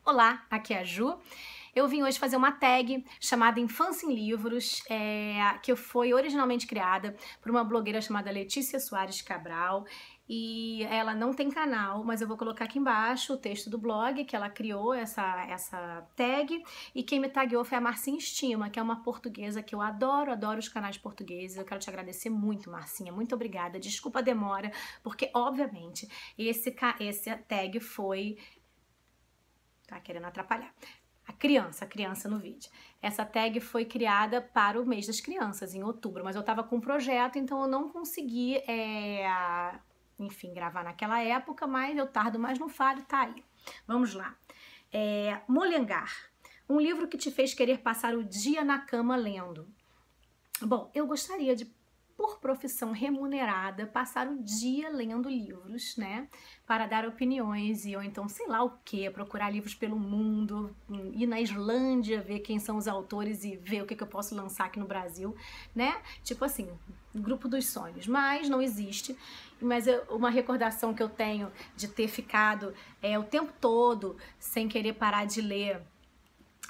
Olá, aqui é a Ju. Eu vim hoje fazer uma tag chamada Infância em Livros, que foi originalmente criada por uma blogueira chamada Letícia Soares Cabral. E ela não tem canal, mas eu vou colocar aqui embaixo o texto do blog que ela criou essa tag. E quem me tagueou foi a Marcinha Estima, que é uma portuguesa que eu adoro os canais portugueses. Eu quero te agradecer muito, Marcinha, muito obrigada. Desculpa a demora, porque obviamente esse tag foi... Tá querendo atrapalhar. A criança no vídeo. Essa tag foi criada para o mês das crianças, em outubro, mas eu tava com um projeto, então eu não consegui, enfim, gravar naquela época, mas eu tardo, mas não falho, tá aí. Vamos lá. Molengar, um livro que te fez querer passar o dia na cama lendo. Bom, eu gostaria de, por profissão remunerada, passar o dia lendo livros, né? Para dar opiniões ou então, sei lá o que, procurar livros pelo mundo, ir na Islândia, ver quem são os autores e ver o que eu posso lançar aqui no Brasil, né? Tipo assim, grupo dos sonhos. Mas não existe. Mas uma recordação que eu tenho de ter ficado o tempo todo sem querer parar de ler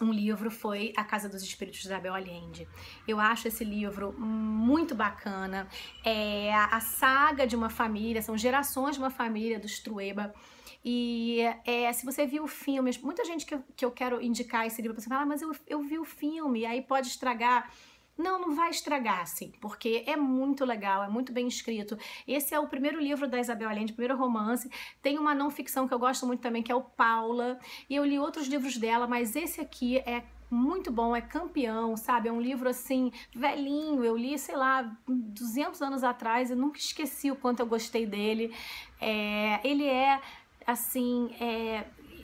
um livro foi A Casa dos Espíritos de Isabel Allende. Eu acho esse livro muito bacana. É a saga de uma família, são gerações de uma família dos Trueba. E se você viu o filme, muita gente que eu quero indicar esse livro, você fala, mas eu vi o filme, aí pode estragar. Não vai estragar, assim, porque é muito legal, é muito bem escrito. Esse é o primeiro livro da Isabel Allende, o primeiro romance. Tem uma não ficção que eu gosto muito também, que é o Paula. E eu li outros livros dela, mas esse aqui é muito bom, é campeão, sabe? É um livro, assim, velhinho. Eu li, sei lá, 200 anos atrás, eu nunca esqueci o quanto eu gostei dele. Ele é, assim,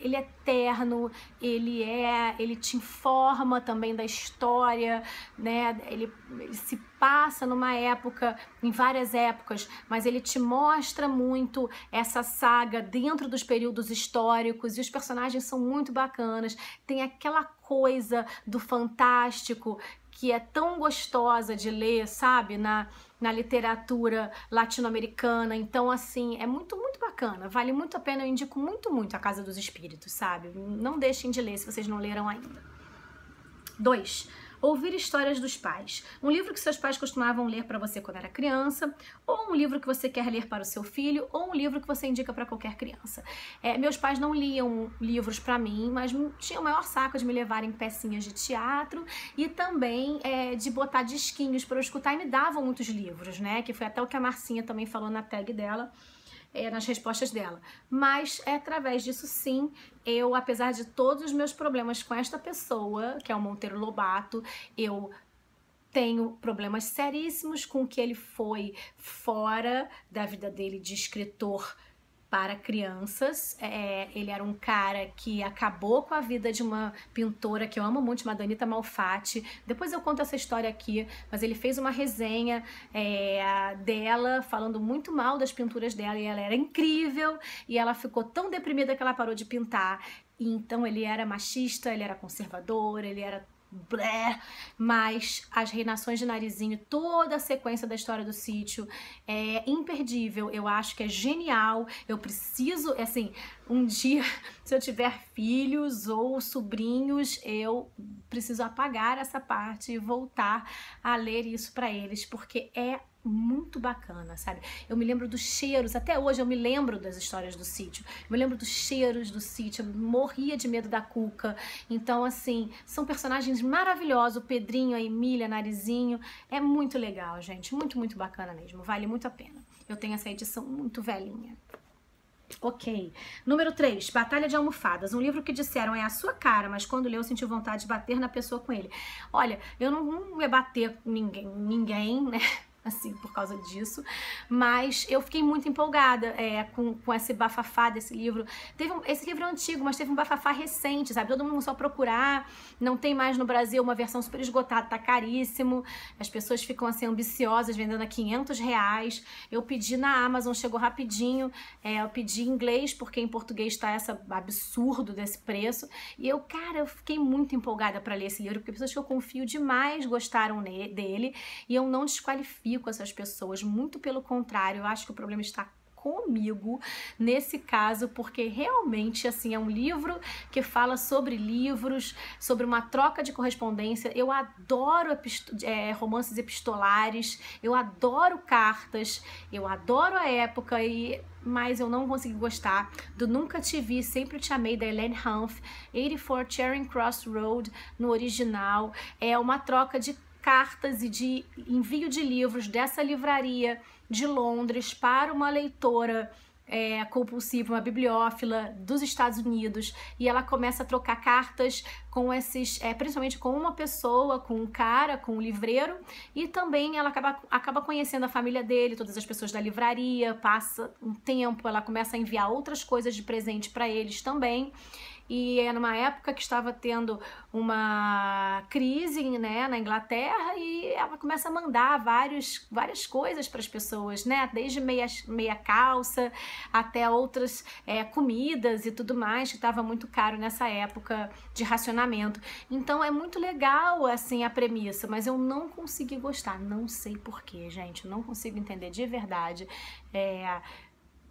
ele é terno, ele te informa também da história, né? Ele se passa numa época, em várias épocas, mas ele te mostra muito essa saga dentro dos períodos históricos e os personagens são muito bacanas. Tem aquela coisa do fantástico que é tão gostosa de ler, sabe? Na literatura latino-americana. Então, assim, é muito bacana. Vale muito a pena. Eu indico muito A Casa dos Espíritos, sabe? Não deixem de ler se vocês não leram ainda. 2. Ouvir histórias dos pais. Um livro que seus pais costumavam ler para você quando era criança, ou um livro que você quer ler para o seu filho, ou um livro que você indica para qualquer criança. Meus pais não liam livros para mim, mas tinham o maior saco de me levarem pecinhas de teatro e também de botar disquinhos para eu escutar e me davam muitos livros, né? Que foi até o que a Marcinha também falou na tag dela. Nas respostas dela. Mas através disso sim, eu, apesar de todos os meus problemas com esta pessoa, que é o Monteiro Lobato, eu tenho problemas seríssimos com que ele foi fora da vida dele de escritor para crianças. Ele era um cara que acabou com a vida de uma pintora que eu amo muito, chamada Anita Malfatti. Depois eu conto essa história aqui, mas ele fez uma resenha dela, falando muito mal das pinturas dela, e ela era incrível, e ela ficou tão deprimida que ela parou de pintar. E então ele era machista, ele era conservador, ele era mas As Reinações de Narizinho, toda a sequência da história do sítio é imperdível, eu acho que é genial. Eu preciso, assim, um dia, se eu tiver filhos ou sobrinhos, eu preciso apagar essa parte e voltar a ler isso para eles, porque é muito bacana, sabe? Eu me lembro dos cheiros, até hoje eu me lembro das histórias do sítio, eu me lembro dos cheiros do sítio, eu morria de medo da Cuca. Então, assim, são personagens maravilhosos, o Pedrinho, a Emília, Narizinho, é muito legal, gente, muito bacana mesmo, vale muito a pena. Eu tenho essa edição muito velhinha. Ok. Número 3, Batalha de Almofadas. Um livro que disseram é a sua cara, mas quando leu sentiu vontade de bater na pessoa com ele. Olha, eu não ia bater com ninguém, né? Assim, por causa disso, mas eu fiquei muito empolgada com esse bafafá desse livro. Esse livro é antigo, mas teve um bafafá recente, sabe? Todo mundo só procurar, não tem mais no Brasil, uma versão super esgotada, tá caríssimo, as pessoas ficam assim ambiciosas, vendendo a R$500. Eu pedi na Amazon, chegou rapidinho, eu pedi em inglês, porque em português tá esse absurdo desse preço, e cara, eu fiquei muito empolgada para ler esse livro, porque pessoas que eu confio demais gostaram dele, e eu não desqualifico essas pessoas, muito pelo contrário, eu acho que o problema está comigo nesse caso, porque realmente, assim, é um livro que fala sobre livros, sobre uma troca de correspondência. Eu adoro romances epistolares, eu adoro cartas, eu adoro a época, mas eu não consegui gostar do Nunca Te Vi, Sempre Te Amei, da Helen Humphrey. 84 Charing Cross Road, no original. É uma troca de cartas e de envio de livros dessa livraria de Londres para uma leitora compulsiva, uma bibliófila dos Estados Unidos, e ela começa a trocar cartas com principalmente com uma pessoa, com um cara, com um livreiro, e também ela acaba conhecendo a família dele, todas as pessoas da livraria, passa um tempo, ela começa a enviar outras coisas de presente para eles também. E é numa época que estava tendo uma crise, né, na Inglaterra, e ela começa a mandar várias coisas para as pessoas, né, desde meia calça até outras comidas e tudo mais, que estava muito caro nessa época de racionamento. Então é muito legal, assim, a premissa, mas eu não consegui gostar, não sei porquê, gente, eu não consigo entender de verdade.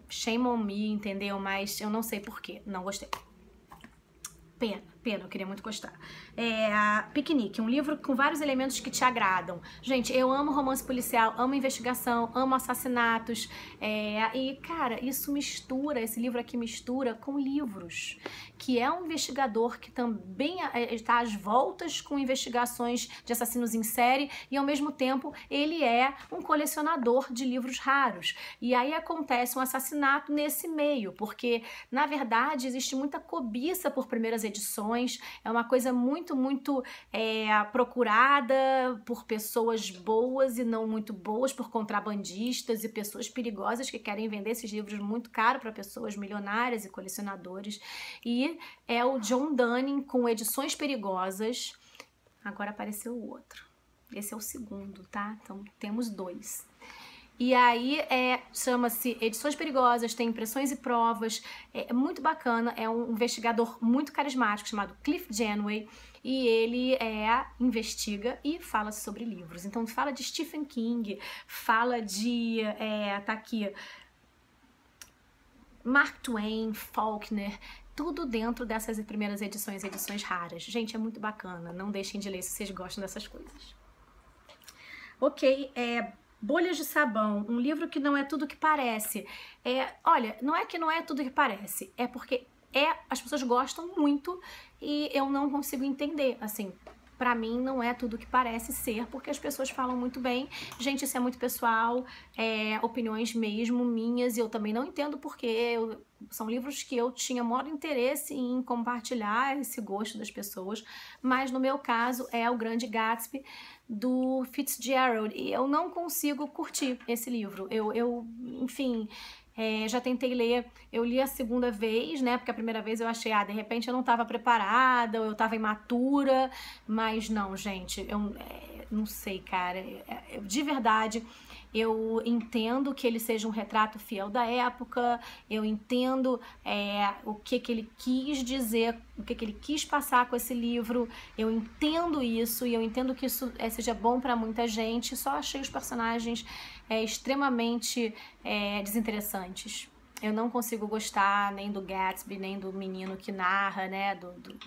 Shame on me, entendeu? Mas eu não sei porquê, não gostei. Pena, eu queria muito gostar. Piquenique, um livro com vários elementos que te agradam. Gente, eu amo romance policial, amo investigação, amo assassinatos. E, cara, esse livro aqui mistura com livros, que é um investigador que também está às voltas com investigações de assassinos em série, e ao mesmo tempo ele é um colecionador de livros raros. E aí acontece um assassinato nesse meio, porque, na verdade, existe muita cobiça por primeiras edições, é uma coisa muito procurada por pessoas boas e não muito boas, por contrabandistas e pessoas perigosas que querem vender esses livros muito caro para pessoas milionárias e colecionadores. E é o John Dunning com Edições Perigosas. Agora apareceu o outro. Esse é o segundo, tá? Então temos 2. E aí chama-se Edições Perigosas, tem impressões e provas, é muito bacana, é um investigador muito carismático chamado Cliff Janway, e ele investiga e fala sobre livros. Então fala de Stephen King, fala de, tá aqui, Mark Twain, Faulkner, tudo dentro dessas primeiras edições raras. Gente, é muito bacana, não deixem de ler se vocês gostam dessas coisas. Ok, Bolhas de Sabão, um livro que não é tudo que parece. Olha, não é que não é tudo que parece, é porque as pessoas gostam muito e eu não consigo entender, assim, pra mim não é tudo que parece ser, porque as pessoas falam muito bem. Gente, isso é muito pessoal, opiniões mesmo minhas, e eu também não entendo porque são livros que eu tinha maior interesse em compartilhar esse gosto das pessoas, mas no meu caso é O Grande Gatsby, do Fitzgerald, e eu não consigo curtir esse livro. Enfim, já tentei ler, eu li a segunda vez, né, porque a primeira vez eu achei, de repente eu não estava preparada, ou eu estava imatura, mas não, gente, eu não sei, cara, de verdade, eu entendo que ele seja um retrato fiel da época, eu entendo o que ele quis dizer, o que ele quis passar com esse livro, eu entendo isso, e eu entendo que isso seja bom para muita gente, só achei os personagens extremamente desinteressantes. Eu não consigo gostar nem do Gatsby, nem do menino que narra, né,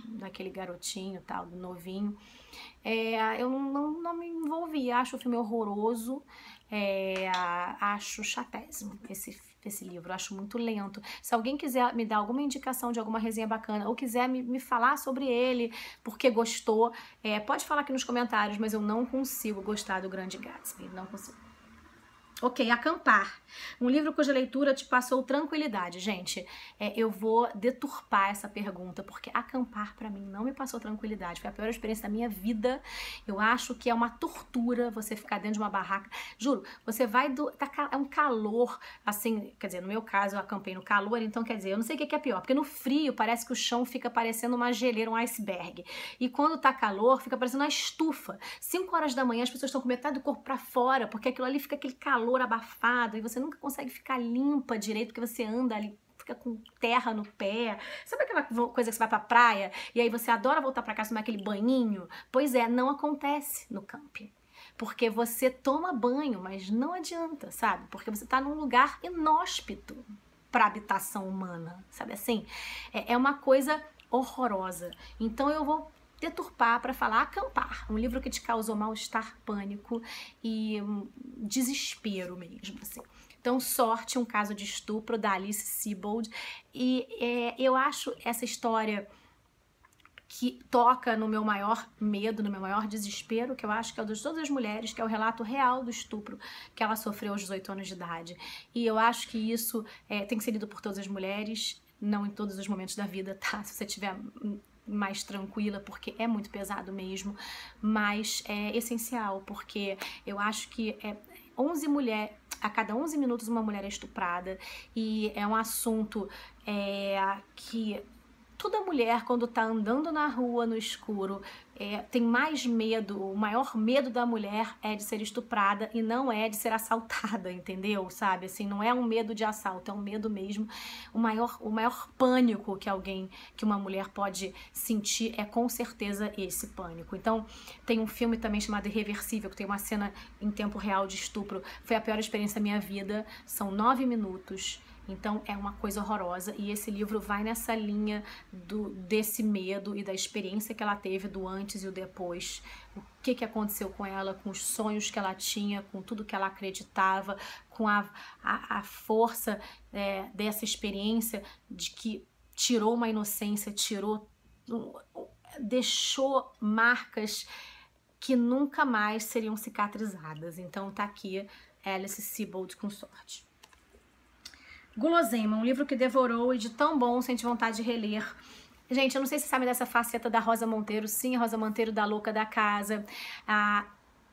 daquele garotinho tal, do novinho. Eu não me envolvi, acho o filme horroroso, acho chatésimo esse livro, acho muito lento. Se alguém quiser me dar alguma indicação de alguma resenha bacana, ou quiser me falar sobre ele, porque gostou, pode falar aqui nos comentários, mas eu não consigo gostar do Grande Gatsby, não consigo. Ok, Acampar. Um livro cuja leitura te passou tranquilidade. Gente, eu vou deturpar essa pergunta, porque Acampar pra mim não me passou tranquilidade. Foi a pior experiência da minha vida. Eu acho que é uma tortura você ficar dentro de uma barraca. Juro, você vai é um calor, assim, quer dizer, no meu caso eu acampei no calor, então quer dizer, eu não sei o que é pior, porque no frio parece que o chão fica parecendo uma geleira, um iceberg. E quando tá calor, fica parecendo uma estufa. 5 horas da manhã as pessoas estão com metade do corpo pra fora, porque aquilo ali fica aquele calor abafado e você nunca consegue ficar limpa direito, porque você anda ali, fica com terra no pé. Sabe aquela coisa que você vai pra praia e aí você adora voltar pra casa e tomar aquele banhinho? Pois não acontece no camping. porque você toma banho, mas não adianta, sabe? Porque você tá num lugar inóspito para habitação humana, sabe assim? É uma coisa horrorosa. Então eu vou deturpar para falar Acampar, um livro que te causou mal-estar, pânico e desespero mesmo, assim. Então, Sorte, um caso de estupro, da Alice Sebold. E eu acho essa história que toca no meu maior medo, no meu maior desespero, que eu acho que é o de todas as mulheres, que é o relato real do estupro que ela sofreu aos 18 anos de idade. E eu acho que isso tem que ser lido por todas as mulheres, não em todos os momentos da vida, tá? Se você tiver mais tranquila, porque é muito pesado mesmo, mas é essencial, porque eu acho que a cada 11 minutos uma mulher é estuprada, e é um assunto que toda mulher, quando tá andando na rua no escuro, tem mais medo, o maior medo da mulher é de ser estuprada e não é de ser assaltada, entendeu? Sabe, assim, não é um medo de assalto, é um medo mesmo. O maior pânico que uma mulher pode sentir é com certeza esse pânico. Então, tem um filme também chamado Irreversível, que tem uma cena em tempo real de estupro. Foi a pior experiência da minha vida, são 9 minutos. Então é uma coisa horrorosa, e esse livro vai nessa linha desse medo e da experiência que ela teve do antes e o depois. O que aconteceu com ela, com os sonhos que ela tinha, com tudo que ela acreditava, com a força dessa experiência de que tirou uma inocência, deixou marcas que nunca mais seriam cicatrizadas. Então tá aqui Alice Sebold com Sorte. Guloseima, um livro que devorou e de tão bom sente vontade de reler. Gente, eu não sei se vocês sabem dessa faceta da Rosa Monteiro. Sim, a Rosa Monteiro da Louca da Casa.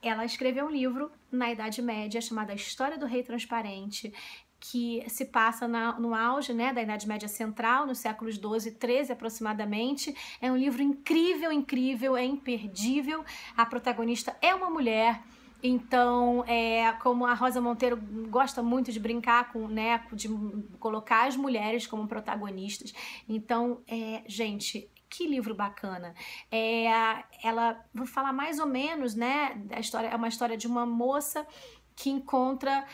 Ela escreveu um livro na Idade Média chamado A História do Rei Transparente, que se passa no auge, né, da Idade Média Central, nos séculos 12 e 13 aproximadamente. É um livro incrível, incrível, é imperdível. A protagonista é uma mulher. Então, como a Rosa Monteiro gosta muito de brincar de colocar as mulheres como protagonistas. Então, gente, que livro bacana. Vou falar mais ou menos, né, a história é uma história de uma moça que encontra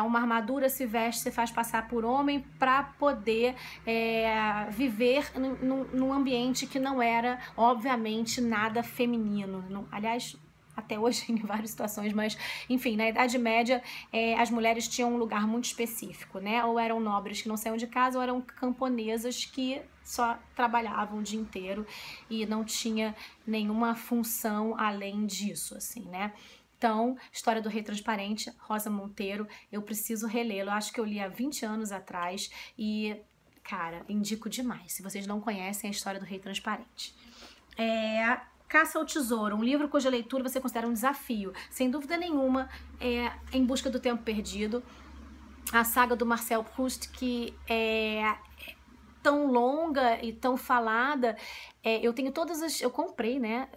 uma armadura, se veste, se faz passar por homem para poder viver num ambiente que não era, obviamente, nada feminino. Aliás, até hoje em várias situações, mas enfim, na Idade Média as mulheres tinham um lugar muito específico, né? Ou eram nobres que não saíam de casa, ou eram camponesas que só trabalhavam o dia inteiro e não tinha nenhuma função além disso, assim, né? Então, História do Rei Transparente, Rosa Monteiro, eu preciso relê-lo. Eu acho que eu li há 20 anos atrás e, cara, indico demais. Se vocês não conhecem a História do Rei Transparente. Caça ao Tesouro, um livro cuja leitura você considera um desafio. Sem dúvida nenhuma, Em Busca do Tempo Perdido, a saga do Marcel Proust, que é tão longa e tão falada. Eu tenho eu comprei, né,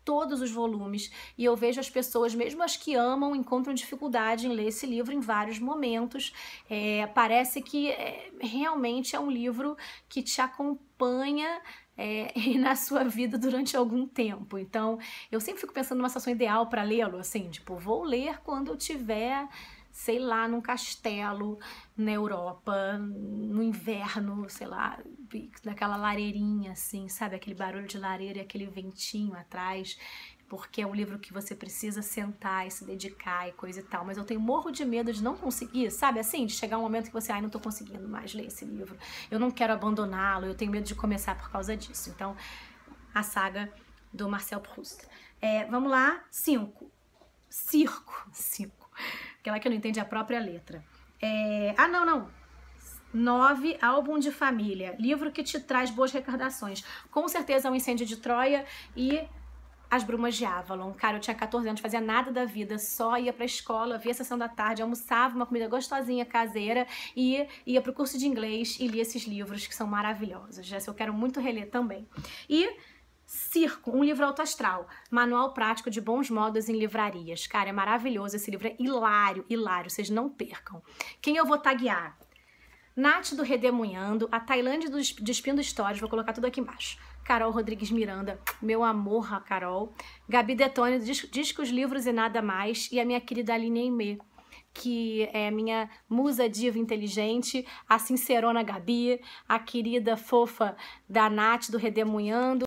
todos os volumes, e eu vejo as pessoas, mesmo as que amam, encontram dificuldade em ler esse livro em vários momentos. Parece que realmente é um livro que te acompanha na sua vida durante algum tempo. Então, eu sempre fico pensando numa situação ideal para lê-lo, assim, tipo, vou ler quando eu tiver, sei lá, num castelo na Europa, no inverno, sei lá, naquela lareirinha, assim, sabe? Aquele barulho de lareira e aquele ventinho atrás, porque é um livro que você precisa sentar e se dedicar e coisa e tal. Mas eu tenho morro de medo de não conseguir, sabe? Assim, de chegar um momento que você, não tô conseguindo mais ler esse livro. Eu não quero abandoná-lo, eu tenho medo de começar por causa disso. Então, a saga do Marcel Proust. Vamos lá, 5. Circo. Aquela que não entende a própria letra. 9, Álbum de Família. Livro que te traz boas recordações. Com certeza, O Incêndio de Troia e As Brumas de Avalon. Cara, eu tinha 14 anos, fazia nada da vida, só ia pra escola, via a sessão da tarde, almoçava uma comida gostosinha, caseira, e ia pro curso de inglês e lia esses livros que são maravilhosos. Já eu quero muito reler também. E Circo, um livro autoastral, manual prático de bons modos em livrarias. Cara, é maravilhoso, esse livro é hilário, vocês não percam. Quem eu vou taguear? Nath do Redemoinhando, a Tailândia do Despindo Histórias, vou colocar tudo aqui embaixo. Carol Rodrigues Miranda, meu amor, a Carol. Gabi Detone, Discos, Livros e Nada Mais. E a minha querida Aline Aimee, que é minha musa diva inteligente, a sincerona Gabi, a querida fofa da Nath do Redemunhando.